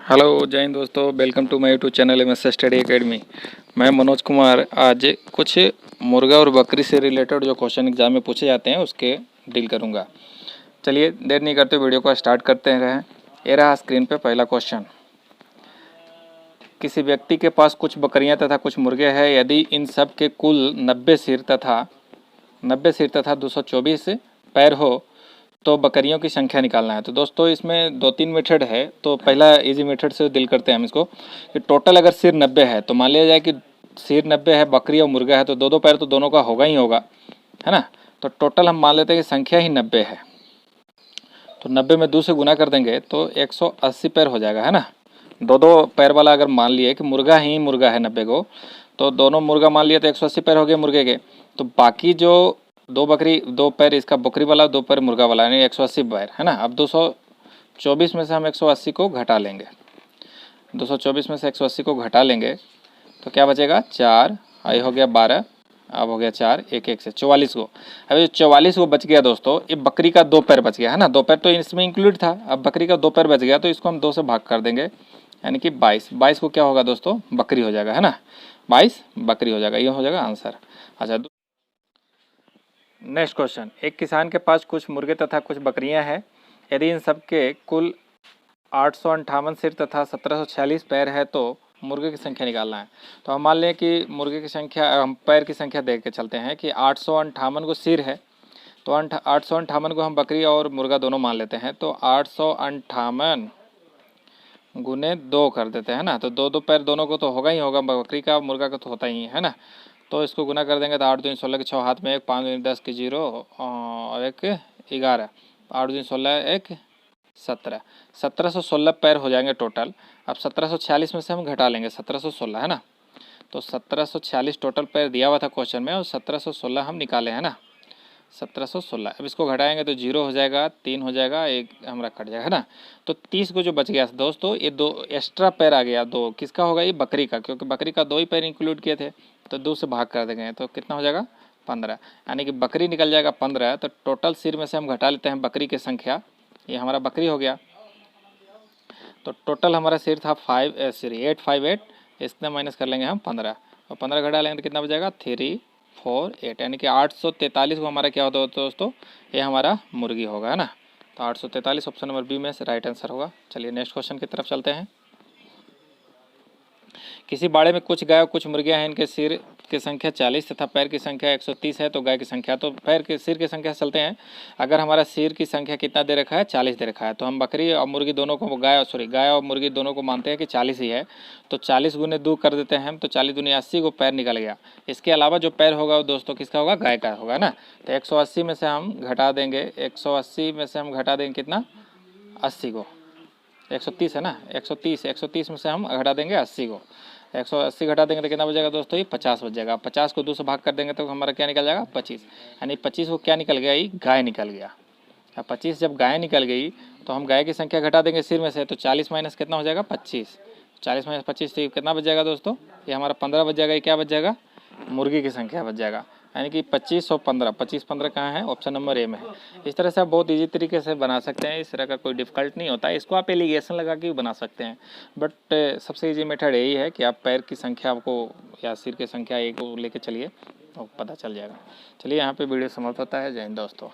Hello जय हिंद दोस्तों, welcome to my YouTube channel MS study academy. मैं मनोज कुमार आज कुछ मुर्गा और बकरी से रिलेटेड जो क्वेश्चन एग्जाम में पूछे जाते हैं उसके डील करूंगा। चलिए देर नहीं करते वीडियो को स्टार्ट करते हैं। ये रहा स्क्रीन पे पहला क्वेश्चन। किसी व्यक्ति के पास कुछ बकरियां तथा कुछ मुर्गे हैं। यदि इन सब के कुल 90 सिर तथा 224 पैर हो तो बकरियों की संख्या निकालना है। तो दोस्तों इसमें 2-3 मेथड है। तो पहला इजी मेथड से डील करते हैं हम इसको कि टोटल अगर सिर 90 है तो मान लिया जाए कि सिर 90 है, बकरी और मुर्गा है तो दो पैर तो दोनों का होगा ही होगा, है ना। तो टोटल हम मान लेते हैं कि संख्या ही 90 है। तो 90 में 2 से गुना कर देंगे तो 180 पैर हो जाएगा, है ना। दो पैर वाला अगर मान लिए कि मुर्गा ही मुर्गा है 90 को, तो दोनों मुर्गा मान लिए तो 180 पैर हो गए मुर्गे के। तो बाकी जो दो पैर इसका बकरी वाला, 2 पैर मुर्गा वाला, यानी 180 पैर, है ना। अब 224 में से हम 180 को घटा लेंगे। 224 में से 180 को घटा लेंगे तो क्या बचेगा 4, आई हो गया 12, अब हो गया 4, एक से 44 को। अब ये 44 को बच गया दोस्तों, ये बकरी का 2 पैर बच गया, है ना। 2 पैर तो इसमें इंक्लूड था। अब बकरी का 2 पैर बच गया तो इसको हम 2 से भाग कर देंगे, यानी कि 22 को क्या होगा दोस्तों, बकरी हो जाएगा, है ना। 22 बकरी हो जाएगा, ये हो जाएगा आंसर। अच्छा नेक्स्ट क्वेश्चन। एक किसान के पास कुछ मुर्गे तथा कुछ बकरियां हैं। यदि इन सब के कुल 858 सिर तथा 1746 पैर है तो मुर्गे की संख्या निकालना है। तो हम मान लें कि मुर्गे की संख्या, हम पैर की संख्या देख के चलते हैं कि 858 को सिर है तो 858 को हम बकरी और मुर्गा दोनों मान लेते हैं। तो 858 गुने 2 कर देते हैं ना। तो दो पैर दोनों को तो होगा ही होगा, बकरी का मुर्गा का तो होता ही है ना। तो इसको गुना कर देंगे तो 8 दूनी 16 के 6 हाथ में 1, 5 दूनी 10 के 0 और 1 11, 8 दूनी 16 1 17, 1716 पैर हो जाएंगे टोटल। अब 1746 में से हम घटा लेंगे 1716, है ना। तो 1746 टोटल पैर दिया हुआ था क्वेश्चन में और 1716 हम निकाले, है ना। 1716 अब इसको घटाएंगे तो 0 हो जाएगा, 3 हो जाएगा, 1 हमारा कट जाएगा, है ना। तो 30 को जो बच गया दोस्तों, ये 2 एक्स्ट्रा पैर आ गया, 2 किसका होगा, ये बकरी का, क्योंकि बकरी का 2 ही पैर इंक्लूड किए थे। तो 2 से भाग कर देंगे तो कितना हो जाएगा 15, यानी कि बकरी निकल जाएगा 15। तो टोटल सिर में से हम घटा लेते हैं बकरी की संख्या, ये हमारा बकरी हो गया। तो टोटल हमारा सिर था 858, इसमें माइनस कर लेंगे हम 15 और 15 घटा लेंगे तो कितना बचेगा 348, यानी कि 843 को हमारा क्या होता है दोस्तों, ये हमारा मुर्गी होगा, है ना। तो 843 ऑप्शन नंबर बी में से राइट आंसर होगा। चलिए नेक्स्ट क्वेश्चन की तरफ चलते हैं। किसी बाड़े में कुछ गाय और कुछ मुर्गियां हैं। इनके सिर की संख्या 40 तथा पैर की संख्या 130 है। तो गाय की संख्या, तो पैर के सिर की संख्या से चलते हैं। अगर हमारा सिर की संख्या कितना दे रखा है, 40 दे रखा है, तो हम बकरी और मुर्गी दोनों को, गाय और मुर्गी दोनों को मानते हैं कि 40 ही है। तो 40 गुने 2 कर देते हैं हम, तो 40 दूनी 80 को पैर निकल गया। इसके अलावा जो पैर होगा वो दोस्तों किसका होगा, गाय का होगा ना। तो 180 में से हम घटा देंगे, 180 में से हम घटा देंगे कितना, 80 को। 130 है ना, 130 में से हम घटा देंगे 80 को। 180 घटा देंगे तो कितना बचेगा दोस्तों, ये 50 बच जाएगा। 50 को 2 से भाग कर देंगे तो हमारा क्या निकल जाएगा 25, यानी 25 को क्या निकल गया, ये गाय निकल गया। अब 25 जब गाय निकल गई तो हम गाय की संख्या घटा देंगे सिर में से, तो 40 माइनस कितना हो जाएगा 25, 40 माइनस 25 से कितना बच जाएगा दोस्तों, ये हमारा 15 बच जाएगा। ये क्या बच जाएगा, मुर्गी की संख्या बच जाएगा, यानी कि 25 और 15, 25-15 कहाँ है, ऑप्शन नंबर ए में है। इस तरह से आप बहुत इजी तरीके से बना सकते हैं, इस तरह का कोई डिफिकल्ट नहीं होता है। इसको आप एलिगेशन लगा के भी बना सकते हैं, बट सबसे इजी मेथड यही है कि आप पैर की संख्या आपको या सिर की संख्या एक को लेके चलिए और पता चल जाएगा। चलिए यहाँ पे वीडियो समाप्त होता है। जय हिंद दोस्तों।